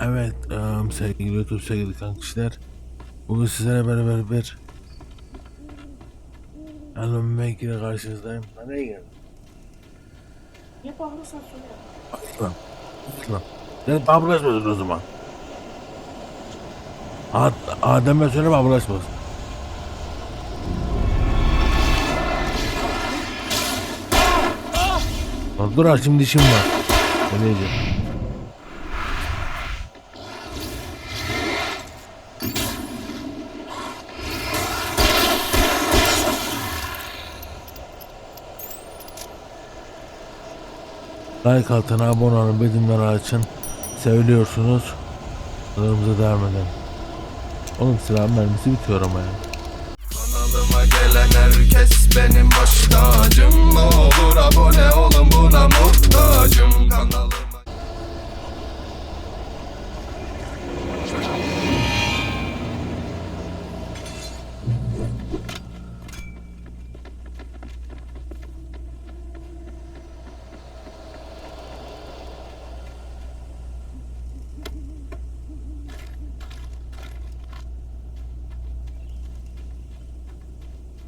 Evet, sevgili YouTube, sevgili kankiler. Bugün sizlere beraber bir emek ile karşınızdayım. Nereye geldin? Ne bağırırsan söyle. Aslan. Aslan. Sen bablaşmadın o zaman. Adem'e söyle bablaşmasın. Lan dur, şimdi işim var. Ne diyeceğim? Like atın, abone olun, bildirimleri açın. Seviliyorsunuz. Kanalımıza devam edelim. Oğlum silah mermisi bitiyor ama ya. Kanalıma gelen herkes benim baş tacım. Ne olur abone olun, buna muhtacım. Kanalıma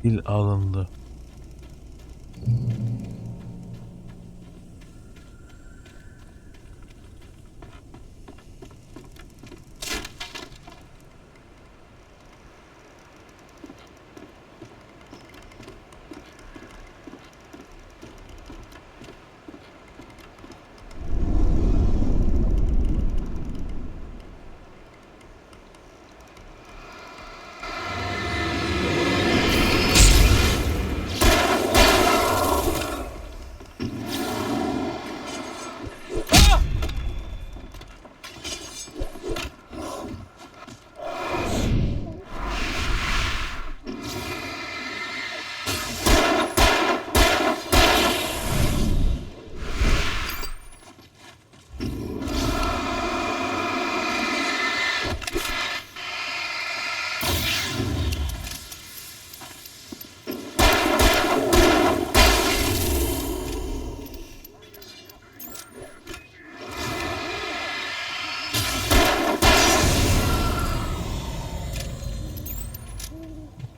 Dil alındı.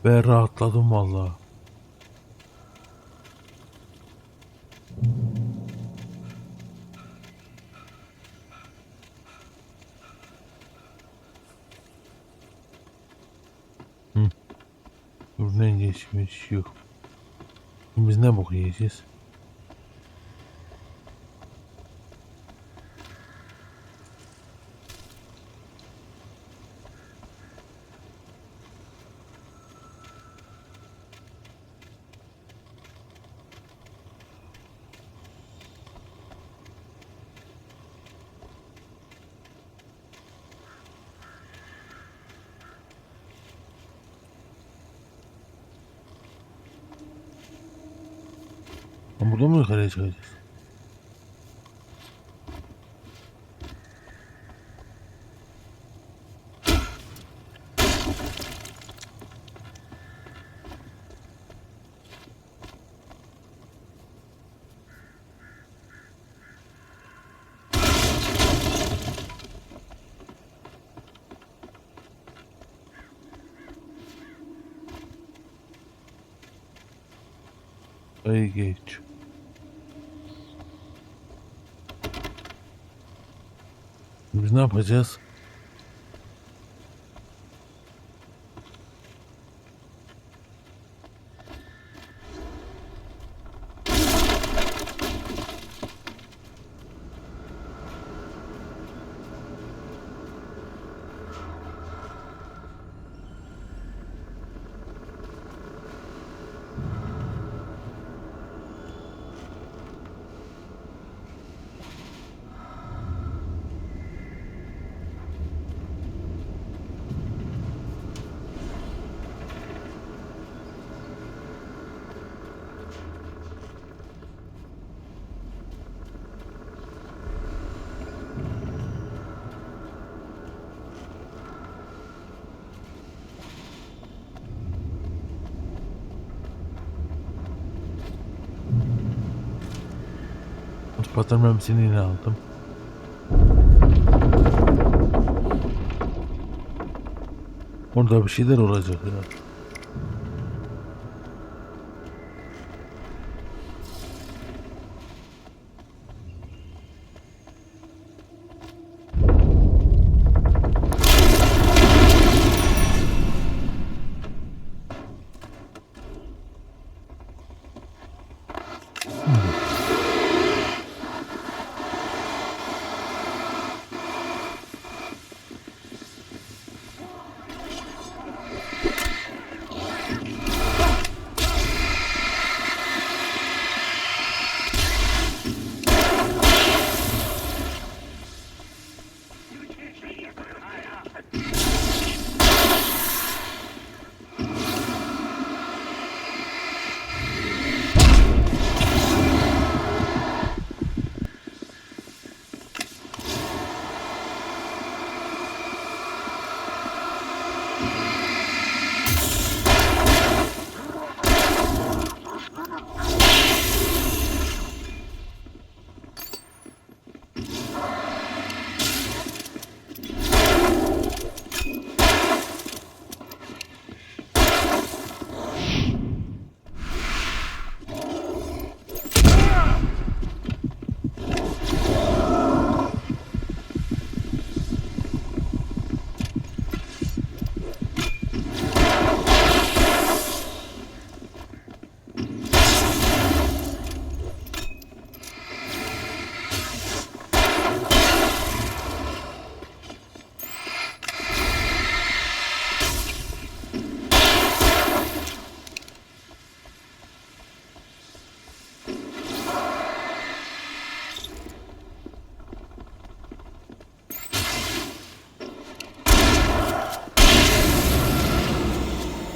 Ve rahatladım vallahi. Buradan geçmiş yok. Biz ne bok yiyeceğiz? Burada mı yukarıya çıkacağız? Ay geç. Biz ne yapacağız? Patron mermisini yine aldım. Orada bir şeyler olacak ya.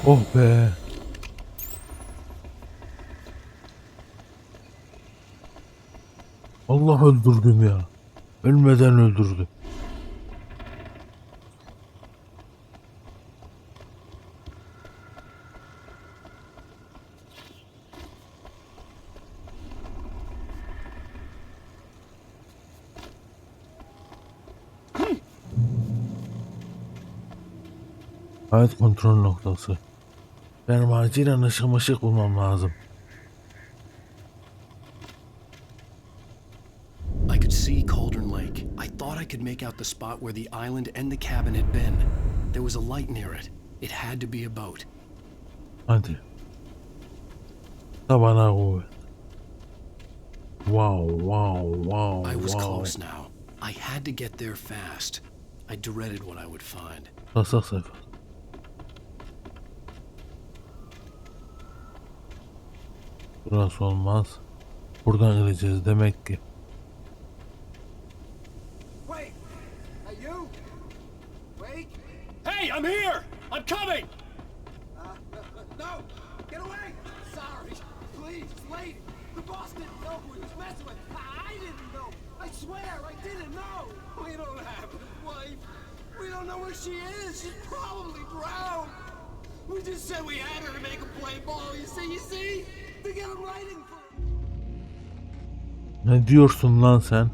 Oh be. Allah öldürdüm ya. Ölmeden öldürdüm. Hayat kontrol noktası. Benim acilen ışık bulmam lazım. I could see Cauldron Lake. I thought I could make out the spot where the island and the cabin had been. There was a light near it. It had to be a boat. Hadi. Tabana kuvvet. Wow. I was close now. I had to get there fast. I dreaded what I would find. Taslak sayfa. Burası olmaz. Buradan gideceğiz demek ki. Wait! Are you? Wait! Hey, I'm here! I'm coming! No! Get away! Sorry! Please, lady! The boss didn't know who he was messing with! I didn't know! I swear, I didn't know! We don't have his wife! We don't know where she is! She's probably drowned! We just said we had her to make a play ball, you see? To get him writing for... Ne diyorsun lan sen?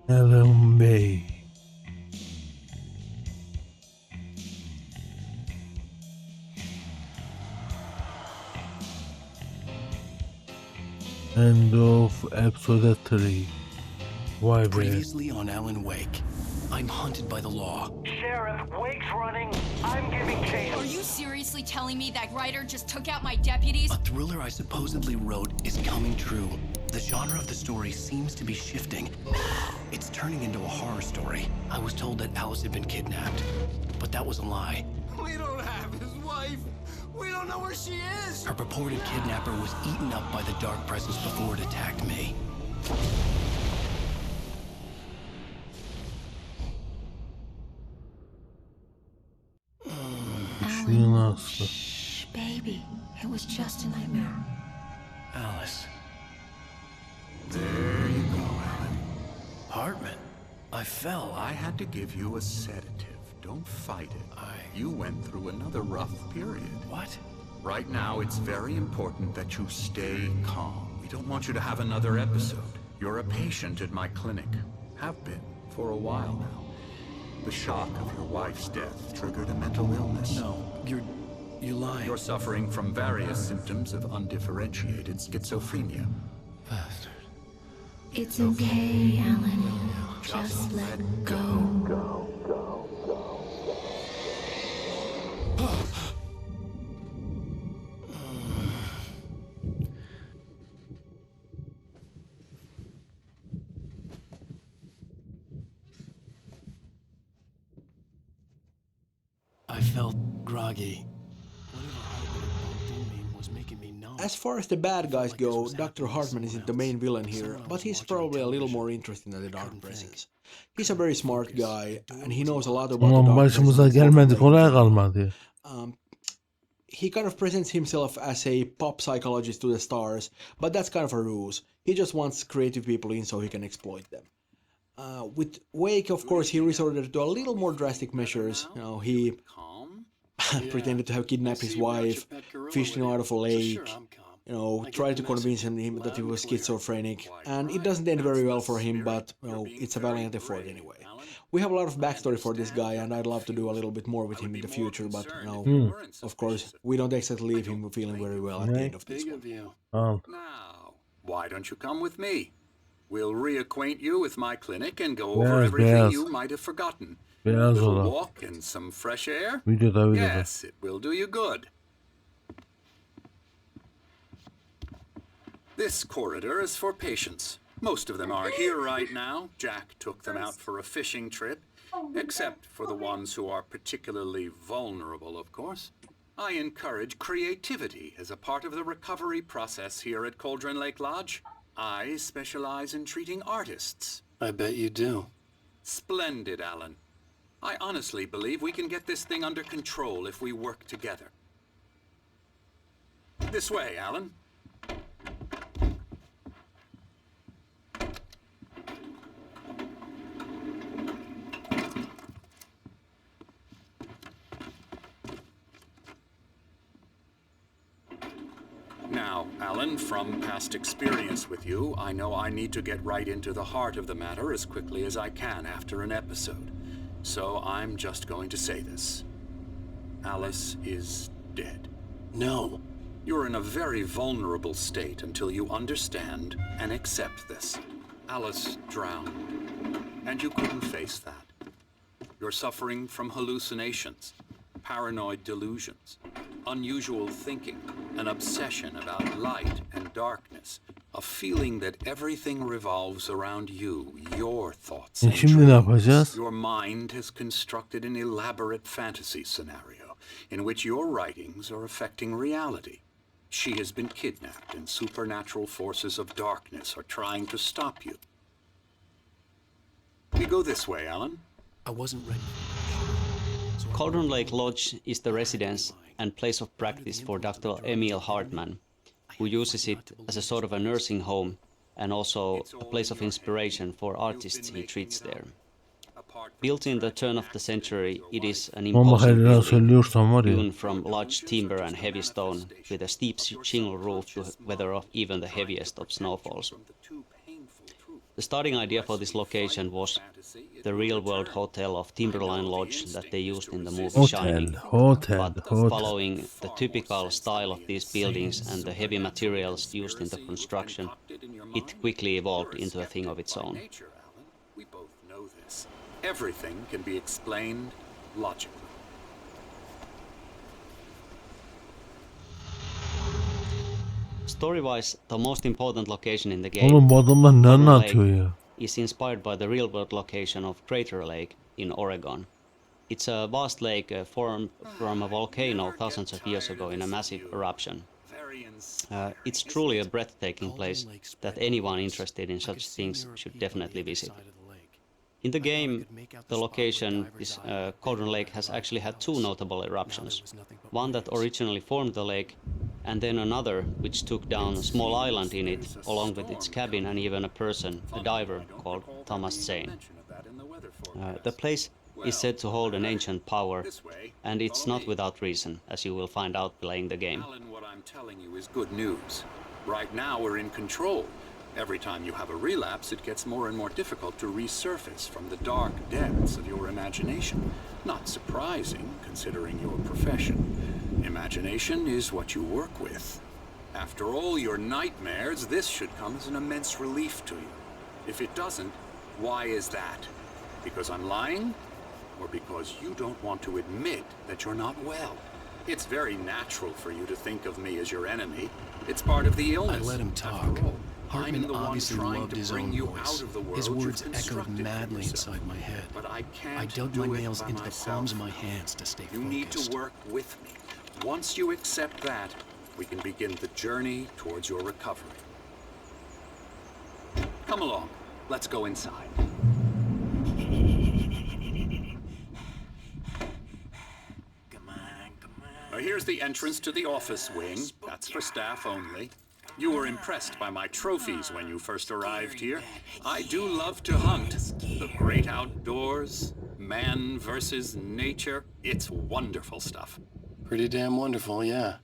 Elim Bey. End of episode 3. Vay be. Previously on Alan Wake, I'm hunted by the law. Sheriff, Wake's running. I'm giving chase. Are you seriously telling me that writer just took out my deputies? A thriller I supposedly wrote is coming true. The genre of the story seems to be shifting. It's turning into a horror story. I was told that Alice had been kidnapped, but that was a lie. We don't have his wife. We don't know where she is. Her purported kidnapper was eaten up by the dark presence before it attacked me. Işığın aslı. Shh, baby. It was just a nightmare. Alice. There you go, Alan. Hartman, I fell. I had to give you a sedative. Don't fight it. You went through another rough period. What? Right now, it's very important that you stay calm. We don't want you to have another episode. You're a patient at my clinic. Have been for a while now. The shock of your wife's death triggered a mental illness. No, you're lying. You're suffering from various symptoms of undifferentiated schizophrenia. Bastard. It's okay, Alan. Just let go. I felt groggy. Whatever Hartman had bumped in me was making me numb. As far as the bad guys Like this go, was Dr. happening Hartman isn't the somewhere main else. villain here, Someone I but was he's watching probably a little television. more interesting than the Dark Couldn't Presence. think. He's a very smart Focus. guy, Doing and he what's knows a lot logical. about the Ulan Dark başımıza Presence. gelmedi, kolay kalmadı. He kind of presents himself as a pop psychologist to the stars, but that's kind of a ruse. He just wants creative people in so he can exploit them. With Wake, of course, he resorted to a little more drastic measures. You know, he Calm? pretended to have kidnapped his wife, fished him out of a lake, you know, tried to convince him that he was schizophrenic, and it doesn't end very well for him, but, you know, it's a valiant effort anyway. We have a lot of backstory for this guy, and I'd love to do a little bit more with him in the future, but, you know, of course, we don't exactly leave him feeling very well at the end of this Big one. of you. Al. Now, why don't you come with me? We'll reacquaint you with my clinic and go over Beyaz, everything beyaz. you might have forgotten. Beyaz Little olan. walk and some fresh air? Videoda. Yes, it will do you good. This corridor is for patients. Most of them aren't here right now. Jack took them out for a fishing trip, except for the ones who are particularly vulnerable, of course. I encourage creativity as a part of the recovery process here at Cauldron Lake Lodge. I specialize in treating artists. I bet you do. Splendid, Alan. I honestly believe we can get this thing under control if we work together. This way, Alan. Now, Alan, from past experience with you, I know I need to get right into the heart of the matter as quickly as I can after an episode. So I'm just going to say this. Alice is dead. No. You're in a very vulnerable state until you understand and accept this. Alice drowned, and you couldn't face that. You're suffering from hallucinations, paranoid delusions, unusual thinking, an obsession about light and darkness, a feeling that everything revolves around you, your thoughts and Şimdi ne yapacağız? Your mind has constructed an elaborate fantasy scenario in which your writings are affecting reality. She has been kidnapped and supernatural forces of darkness are trying to stop you. We go this way, Alan. I wasn't ready. Cauldron Lake Lodge is the residence and place of practice for Dr. Emil Hartman, who uses it as a sort of a nursing home and also a place of inspiration for artists he treats there. Built in the turn of the century, it is an Ama imposing helal building, söylüyorsan var ya. hewn from large timber and heavy stone, with a steep shingle roof to weather off even the heaviest of snowfalls. The starting idea for this location was the real-world hotel of Timberline Lodge that they used in the movie Shining. But following the typical style of these buildings and the heavy materials used in the construction, it quickly evolved into a thing of its own. We both know this. Everything can be explained logically. Story-wise, the most important location in the game, Oğlum bu adamlar ne anlatıyor ya? is inspired by the real-world location of Crater Lake in Oregon. It's a vast lake formed from a volcano thousands of years ago in a massive eruption. It's truly a breathtaking place that anyone interested in such things should definitely visit. In the game, the location, this Cauldron Lake, has actually had two notable eruptions. One that originally formed the lake, and then another which took down a small island in it, along with its cabin and even a person, a diver, called Thomas Zane. The place is said to hold an ancient power, and it's not without reason, as you will find out playing the game. Alan, what I'm telling you is good news. Right now we're in control. Every time you have a relapse, it gets more and more difficult to resurface from the dark depths of your imagination. Not surprising, considering your profession. Imagination is what you work with. After all your nightmares, this should come as an immense relief to you. If it doesn't, why is that? Because I'm lying? Or because you don't want to admit that you're not well? It's very natural for you to think of me as your enemy. It's part of the illness. I let him talk. Hartman obviously loved his own voice. His words echoed madly inside my head. But I dug my nails into the palms of my hands to stay focused. You need to work with me. Once you accept that, we can begin the journey towards your recovery. Come along. Let's go inside. Here's the entrance to the office wing. That's for staff only. You were impressed by my trophies when you first arrived here. I do love to hunt. The great outdoors, man versus nature. It's wonderful stuff. Pretty damn wonderful, yeah.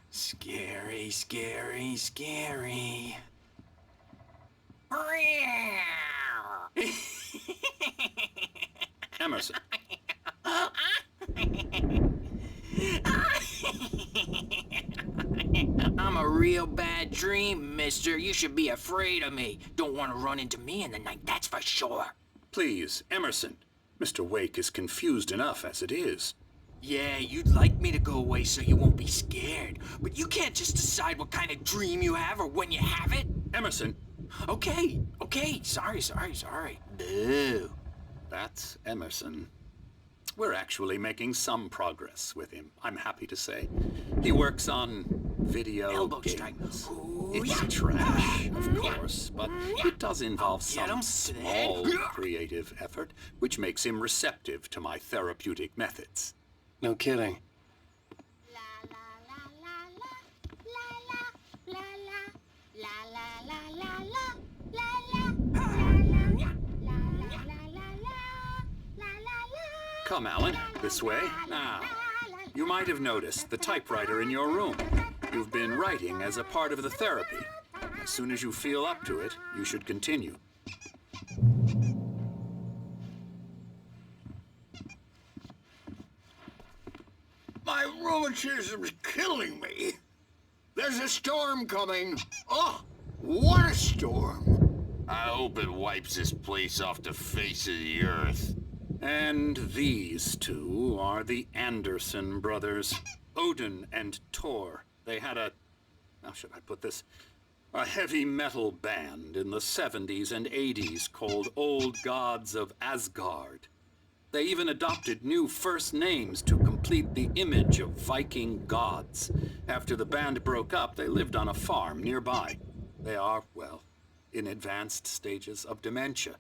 Scary, scary, scary. Emerson. I'm a real bad dream, mister. You should be afraid of me. Don't want to run into me in the night, that's for sure. Please, Emerson. Mr. Wake is confused enough as it is. Yeah, you'd like me to go away so you won't be scared. But you can't just decide what kind of dream you have or when you have it. Emerson. Okay. Sorry. Boo. That's Emerson. We're actually making some progress with him, I'm happy to say. He works on video Elbow games. strike. Ooh, It's yeah. trash, of course, but it does involve some to the head. small creative effort, which makes him receptive to my therapeutic methods. No kidding. Come, Alan, this way. Now, you might have noticed the typewriter in your room. You've been writing as a part of the therapy. As soon as you feel up to it, you should continue. My rheumatism's killing me. There's a storm coming. Oh, what a storm. I hope it wipes this place off the face of the earth. And these two are the Anderson brothers, Odin and Tor. They had how should I put this? A heavy metal band in the 70s and 80s called Old Gods of Asgard. They even adopted new first names to complete the image of Viking gods. After the band broke up, they lived on a farm nearby. They are, well, in advanced stages of dementia.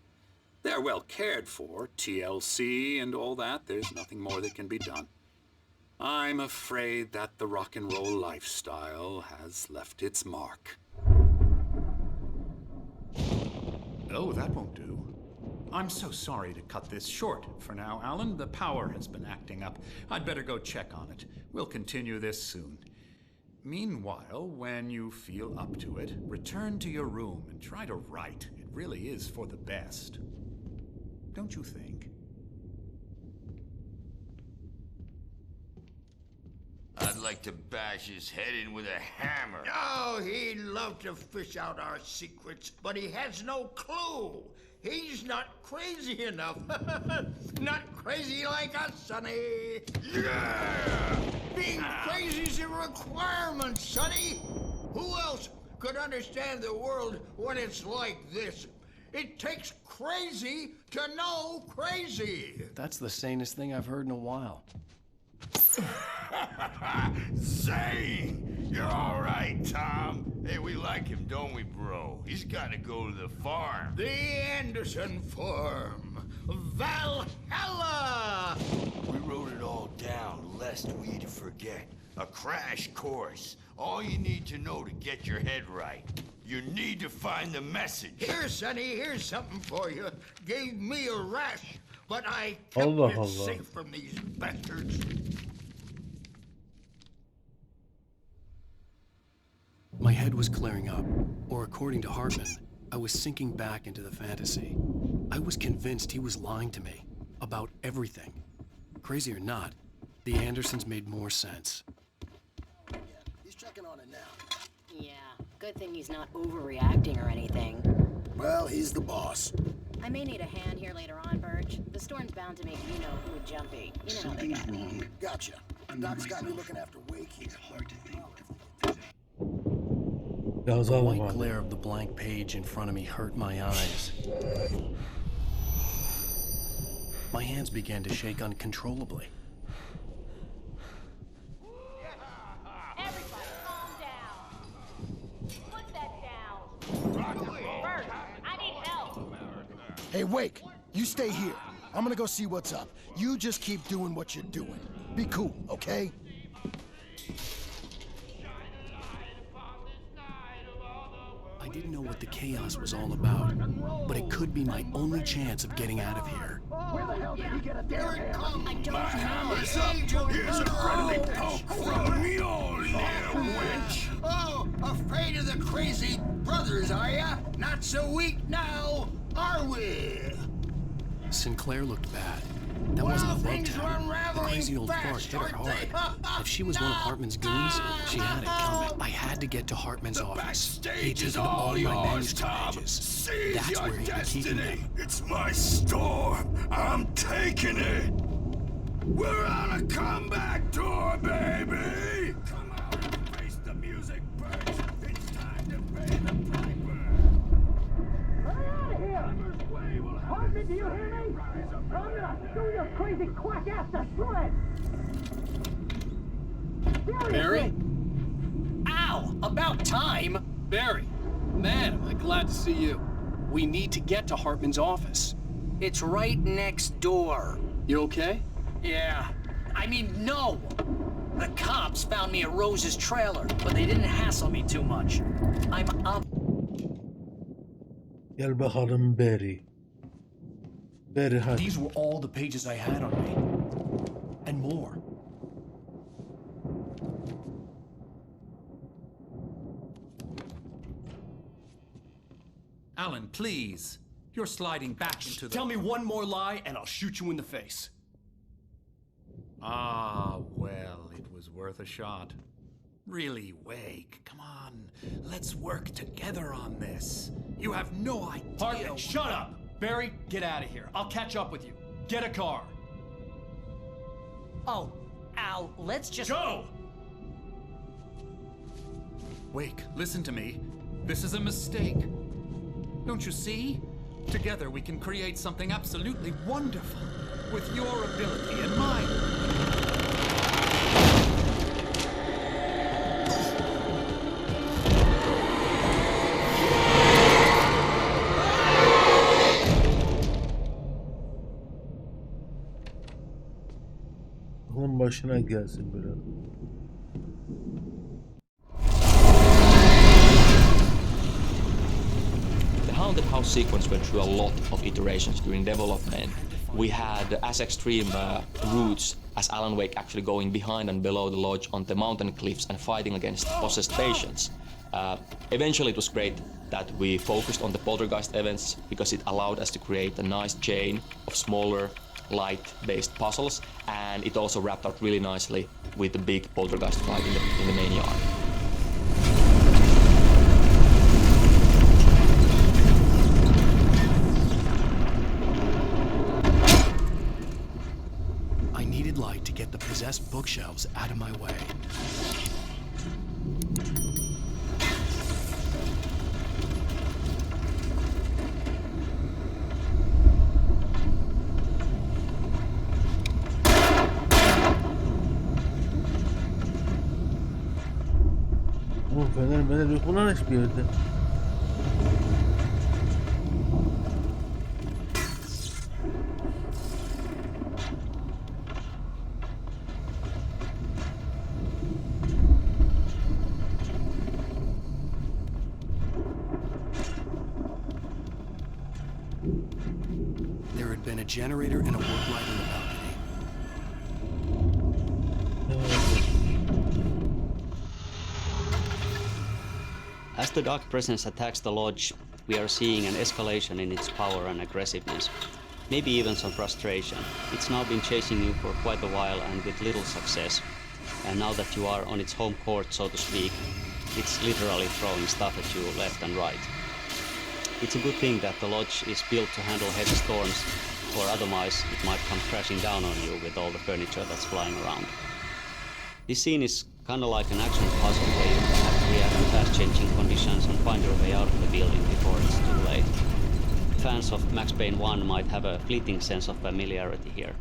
They're well cared for, TLC and all that. There's nothing more that can be done. I'm afraid that the rock and roll lifestyle has left its mark. Oh, that won't do. I'm so sorry to cut this short for now, Alan. The power has been acting up. I'd better go check on it. We'll continue this soon. Meanwhile, when you feel up to it, return to your room and try to write. It really is for the best. Don't you think? I'd like to bash his head in with a hammer. Oh, he'd love to fish out our secrets, but he has no clue. He's not crazy enough. Not crazy like us, Sonny. Yeah! Being crazy's a requirement, Sonny. Who else could understand the world when it's like this? It takes crazy to know crazy. That's the sanest thing I've heard in a while. Zane! You're all right, Tom. Hey, we like him, don't we, bro? He's got to go to the farm. The Anderson farm. Valhalla! We wrote it all down, lest we forget. A crash course. All you need to know to get your head right. You need to find the message. Here, Sonny, here's something for you. Gave me a rash, but I kept Allah it Allah. safe from these bastards. My head was clearing up, or according to Hartman, I was sinking back into the fantasy. I was convinced he was lying to me about everything. Crazy or not, the Andersons made more sense. He's checking on it now. Yeah, good thing he's not overreacting or anything. Well, he's the boss. I may need a hand here later on, Birch. The storm's bound to make you know who jumpy. You know Something's wrong. Gotcha. Doc's got me looking after Wake here. Hard to think. The white glare of the blank page in front of me hurt my eyes. My hands began to shake uncontrollably. Everybody, calm down. Put that down. Bert, I need help. Hey, Wake, you stay here. I'm gonna go see what's up. You just keep doing what you're doing. Be cool, okay? I didn't know what the chaos was all about, but it could be my only chance of getting out of here. Where the hell did he get a Here it comes. I My hammer's up. Here's a friendly poke from me, old little witch. Oh, afraid of the crazy brothers, are ya? Not so weak now, are we? Sinclair looked bad. That wasn't a love tap. The crazy old fart hit her hard. If she was one of Hartman's goons, she had it coming. I had to get to Hartman's office. He'd taken all my manuscript pages. That's where he could keep them. It's my storm. I'm taking it. We're on a comeback tour, baby. Come out and face the music, Birch. It's time to pay the piper. Get out of here! Hartman, do you hear me? I'm gonna do your crazy quack ass to shreds! Barry? Ow! About time! Barry, man, am I glad to see you. We need to get to Hartman's office. It's right next door. You okay? Yeah. I mean, no! The cops found me at Rose's trailer, but they didn't hassle me too much. I'm up. Gel bakalım Barry. Barry hadi. These were all the pages I had on me. And more. Alan, please. You're sliding back into the... Tell me one more lie and I'll shoot you in the face. Ah, well, it was worth a shot. Really, Wake, come on. Let's work together on this. You have no idea... Hartman, shut up! Barry, get out of here. I'll catch up with you. Get a car. Oh, Al, let's just... Go! Wake, listen to me. This is a mistake. Don't you see? Together we can create something absolutely wonderful. With your ability and mine. Onun başına gelsin biraz. The haunted house sequence went through a lot of iterations during development. We had as extreme routes as Alan Wake actually going behind and below the lodge on the mountain cliffs and fighting against possessed patients. Eventually it was great that we focused on the poltergeist events because it allowed us to create a nice chain of smaller light-based puzzles, and it also wrapped up really nicely with the big poltergeist fight in the main yard. I needed light to get the possessed bookshelves out of my way. Fener yok mu lan hiçbir yerde? There had been a generator and a work light in the balcony. As the dark presence attacks the lodge, we are seeing an escalation in its power and aggressiveness. Maybe even some frustration. It's now been chasing you for quite a while and with little success. And now that you are on its home court, so to speak, it's literally throwing stuff at you left and right. It's a good thing that the lodge is built to handle heavy storms, or otherwise it might come crashing down on you with all the furniture that's flying around. This scene is kinda like an action puzzle where you have to react to fast-changing conditions and find your way out of the building before it's too late. Fans of Max Payne 1 might have a fleeting sense of familiarity here.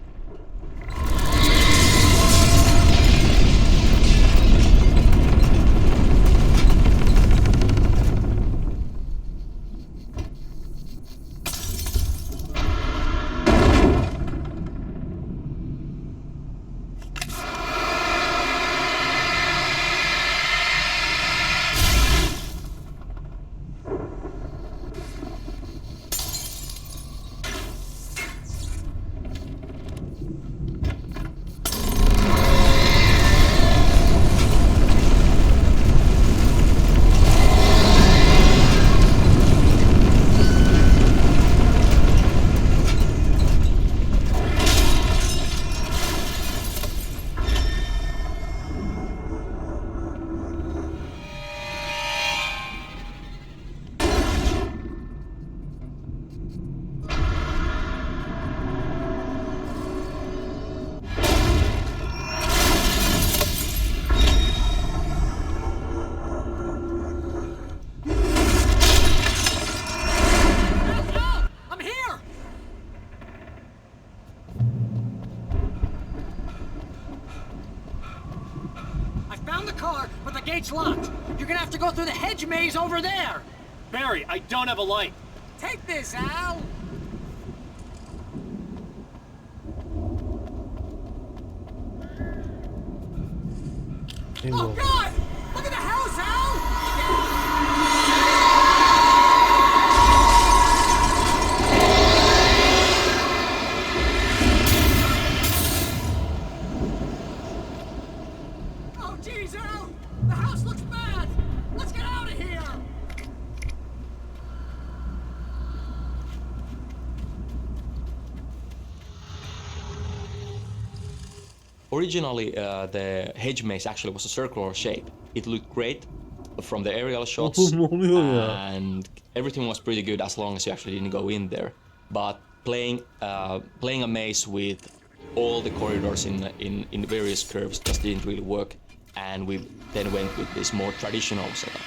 Gate's locked. You're gonna have to go through the hedge maze over there. Barry, I don't have a light. Take this, Al. Oh, God! Look at the house, Al! Oh, jeez, Al! The house looks bad! Let's get out of here! Originally, the hedge maze actually was a circular shape. It looked great from the aerial shots, and everything was pretty good as long as you actually didn't go in there. But playing a maze with all the corridors in various curves just didn't really work, and we then went with this more traditional setup.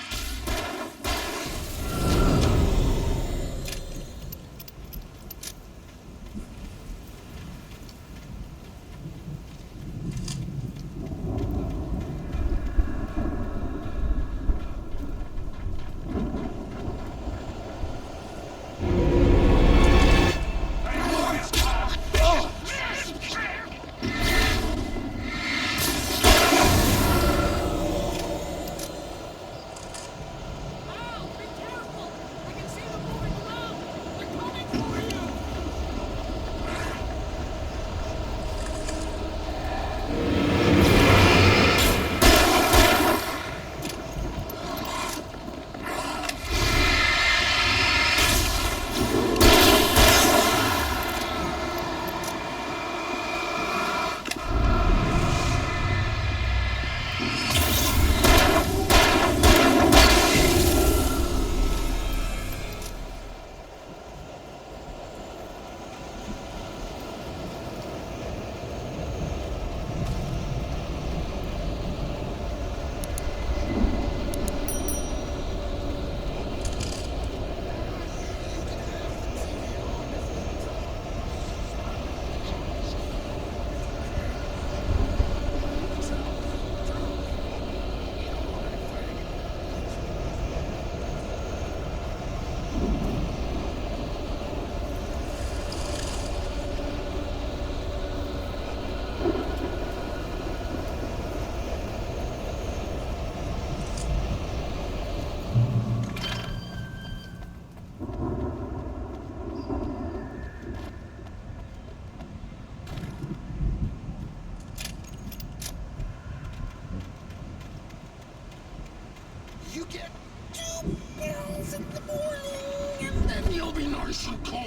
You get 2 pills in the morning, and then you'll be nice and calm.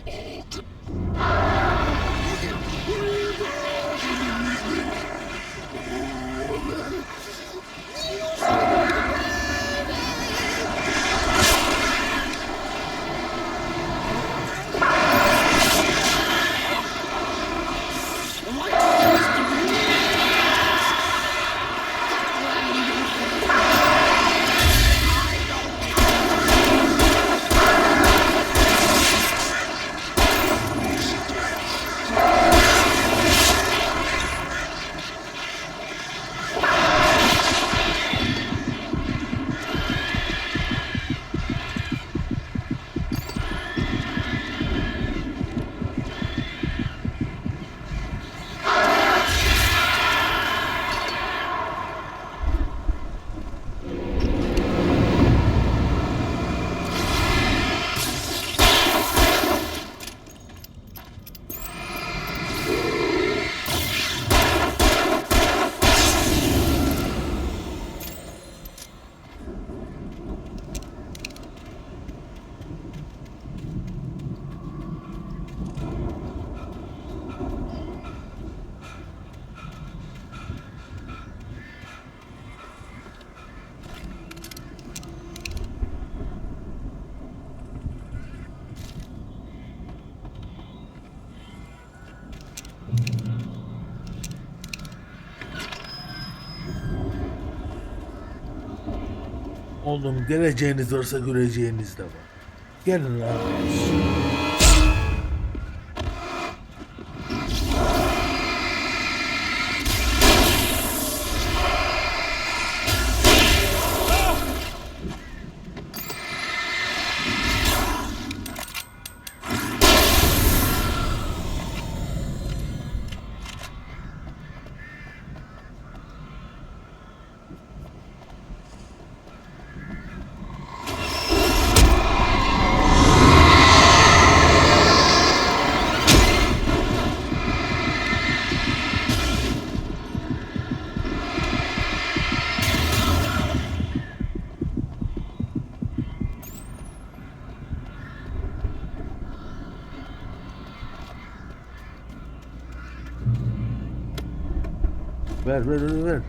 You get 3 pills in the evening, and then you'll sleep. Oğlum geleceğiniz varsa göreceğiniz de var. Gelin lan. Ver.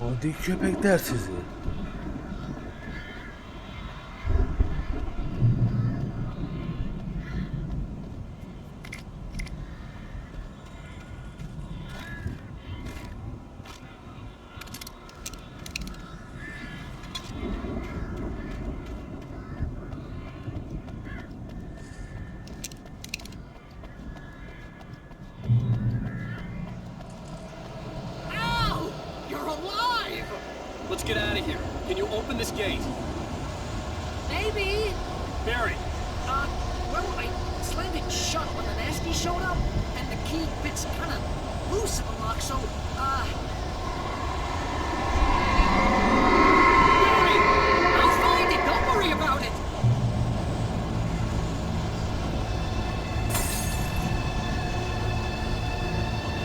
Hadi köpekler sizi. Let's get out of here. Can you open this gate? Maybe. Barry. Well, I slammed it shut when the nasty showed up, and the key fits kind of loose in the lock, so, Barry, I'll find it. Don't worry about it.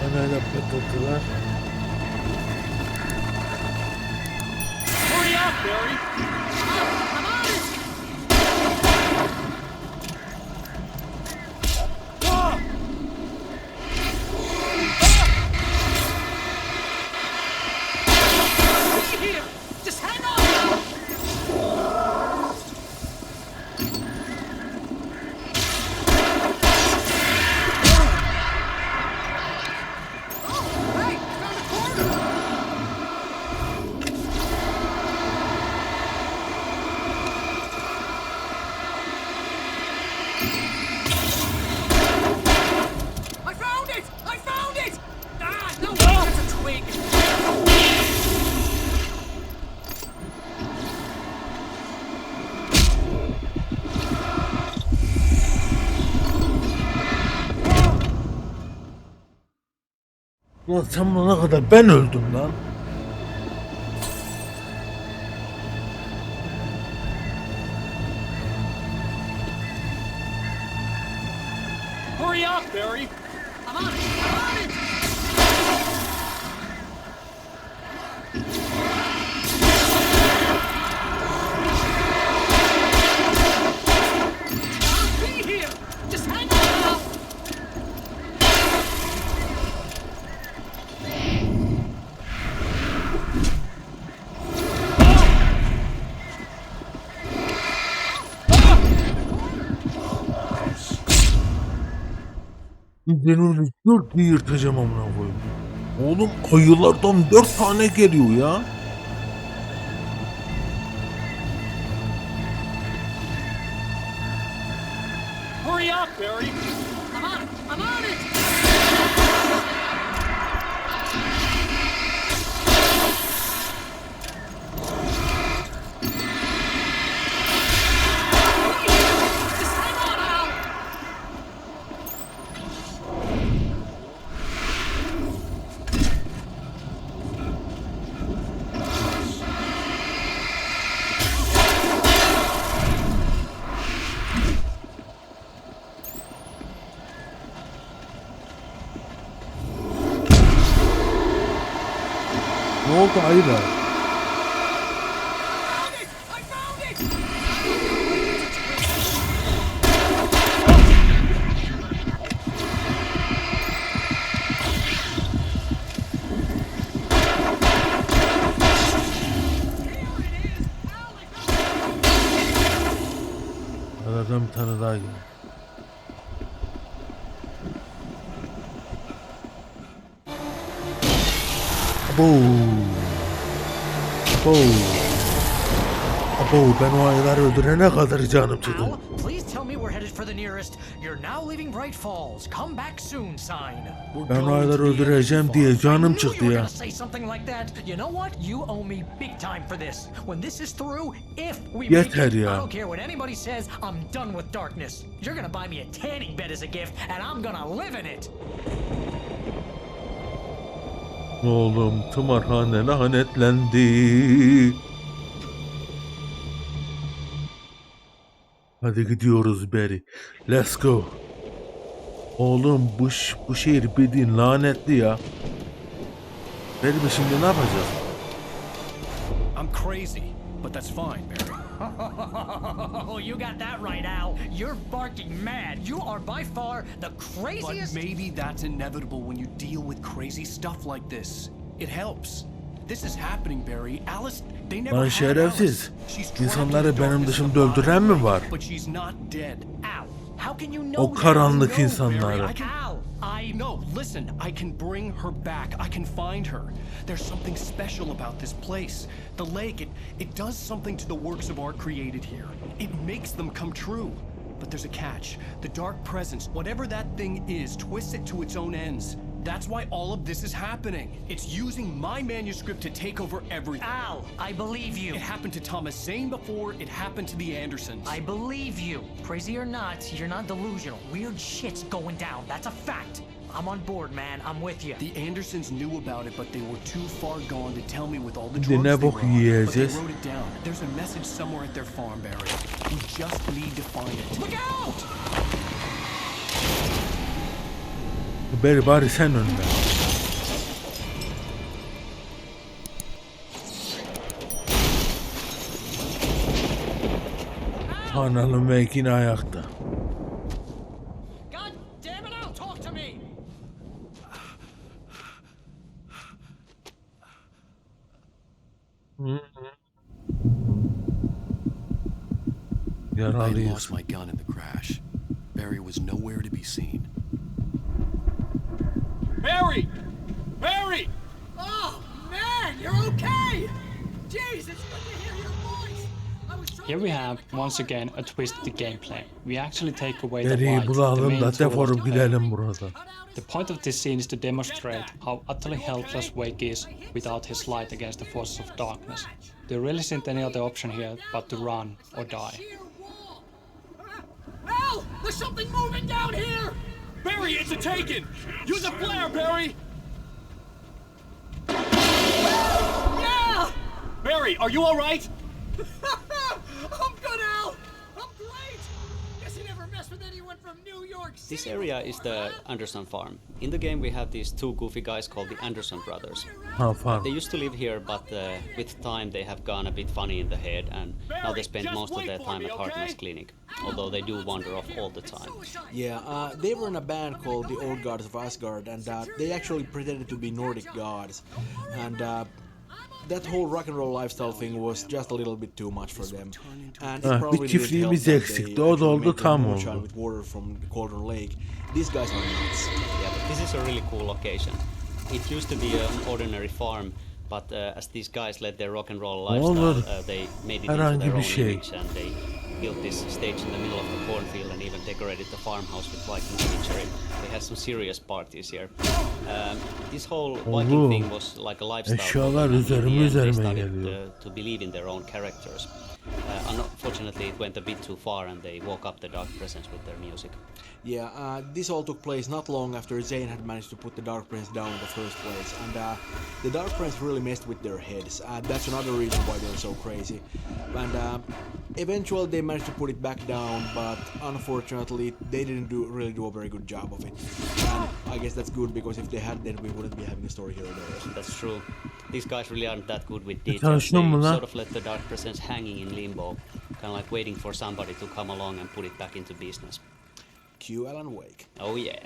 Bana da patlattılar. Hurry up, Barry. I'm on it. Here, just hang on. Ulan sen buna kadar ben öldüm lan. Hurry up, Barry! I'm on it! I'm on it! I'll be here! Just hang on! Ben öyle 4 bir yırtacağım amına koyayım. Oğlum ayılardan 4 tane geliyor ya. Hurry up, Barry! I'm on it! I'm on it! Just hang on, Al! Ne oldu ayılar? Aradan bir tane daha geldi. Abo. Abo. Abo, ben o ayıları öldürene kadar canım çıktı. Please tell me we're headed for the nearest "You're now leaving Bright Falls. Come back soon" sign. Ben o ayıları öldüreceğim diye canım çıktı ya. Say something like that. You know what? You owe me big time for this. When this is through, if we Yeter make it, ya. I don't care what anybody says. I'm done with darkness. You're gonna buy me a tanning bed as a gift, and I'm gonna live in it. Oğlum tımarhane lanetlendi. Hadi gidiyoruz Barry. Let's go. Oğlum bu şehir bildiğin lanetli ya. Barry şimdi ne yapacağız? I'm crazy, but that's fine, Barry. Oh, you got that right, Al. You're barking mad. You are by far the craziest. But maybe that's inevitable when you deal with crazy stuff like this. It helps. This is happening, Barry. Alice, they never Lan had şerefsiz. Alice. She's trapped in İnsanları the benim darkness dışımda of the öldüren mi body, var? But she's not dead. Al, how can you know O karanlık No, insanları. Barry, No, listen, I can bring her back. I can find her. There's something special about this place. The lake, it does something to the works of art created here. It makes them come true. But there's a catch. The dark presence, whatever that thing is, twists it to its own ends. That's why all of this is happening. It's using my manuscript to take over everything. Al, I believe you. It happened to Thomas Zane before, it happened to the Andersons. I believe you. Crazy or not, you're not delusional. Weird shit's going down. That's a fact. I'm on board, man. I'm with you. The Andersons knew about it, but they were too far gone to tell me with all the Şimdi drugs ne they bok were on. But they yiyeceğiz? wrote it down. There's a message somewhere at their farm, Barry. We just need to find it. Look out! Barry bari sen önden. Kanalım ve yine ayakta. God damn it, Al, talk to me! I Yaralıyız. lost my gun in the crash. Barry was nowhere to be seen. Barry! Barry! Oh, man, you're okay! Jeez, it's good to hear your voice! I was trying Here we to have, once again, a twist to the gameplay. We actually take away the Barry'i light, the bulalım main da tool of defolup the gidelim burada. The point of this scene is to demonstrate how utterly helpless Wake is without his light against the forces of darkness. There really isn't any other option here but to run or die. Al, there's something moving down here! Barry, it's a taken! Use a flare, Barry! Hey, are you all right? I'm good, Al. I'm great. Guess you never mess with anyone from New York City. This area is the Anderson farm. In the game we have these two goofy guys called the Anderson brothers. Ha, farm. They used to live here, but with time they have gone a bit funny in the head, and now they spend most of their time at Hartman's clinic, although they do wander off all the time. Yeah, they were in a band called the Old Gods of Asgard, and they actually pretended to be Nordic gods, and that whole rock and roll lifestyle thing was just a little bit too much for them. And it probably bir çiftliğimiz eksikti. O da oldu, tam oldu. With water from Cauldron Lake. These guys are nuts. Yeah, but this is a really cool location. It used to be an ordinary farm, but as these guys led their rock and roll lifestyle, they made it into their own image, and they built this stage in the middle of the cornfield and even decorated the farmhouse with Viking imagery. They had some serious parties here. This whole Viking thing was like a lifestyle. Eşyalar üzerime geliyor. To believe in their own characters. Unfortunately, it went a bit too far, and they woke up the dark presence with their music. Yeah, this all took place not long after Zane had managed to put the Dark Prince down in the first place, and the Dark Prince really messed with their heads. That's another reason why they're so crazy. And eventually they managed to put it back down, but unfortunately they didn't really do a very good job of it. And I guess that's good, because if they had, then we wouldn't be having a story here today. That's true. These guys really aren't that good with details. They sort of let the Dark Presence hanging in limbo, kind of like waiting for somebody to come along and put it back into business. Cue Alan Wake. Oh yeah.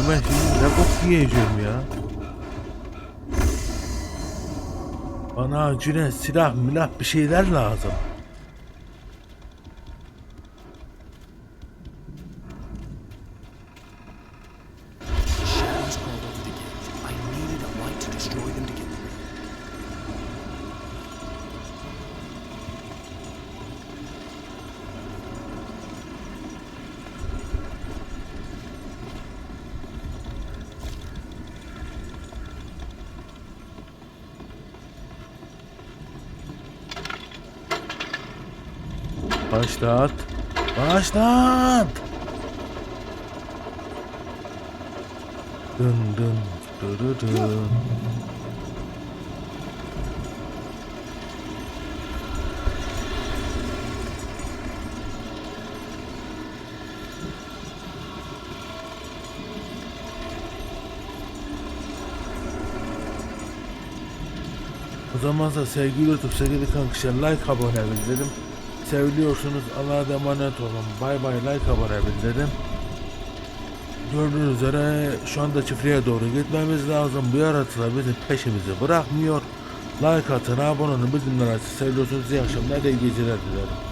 Ben şimdi ne bok yiyeceğim ya? Bana acilen silah milah bir şeyler lazım. Başlat. Başlat. Dın dın dın dın. O zamansa sevgili YouTube, sevgili kankişler, like, abone bildirim. Seviliyorsunuz. Allah'a emanet olun. Bay bay, like, abone bildirim. Gördüğünüz üzere şu anda çiftliğe doğru gitmemiz lazım. Bu yaratıcılar bizim peşimizi bırakmıyor. Like atın, abone olun, bildirimleri açın. Seviyorsunuz. İyi akşamlar, iyi geceler dilerim.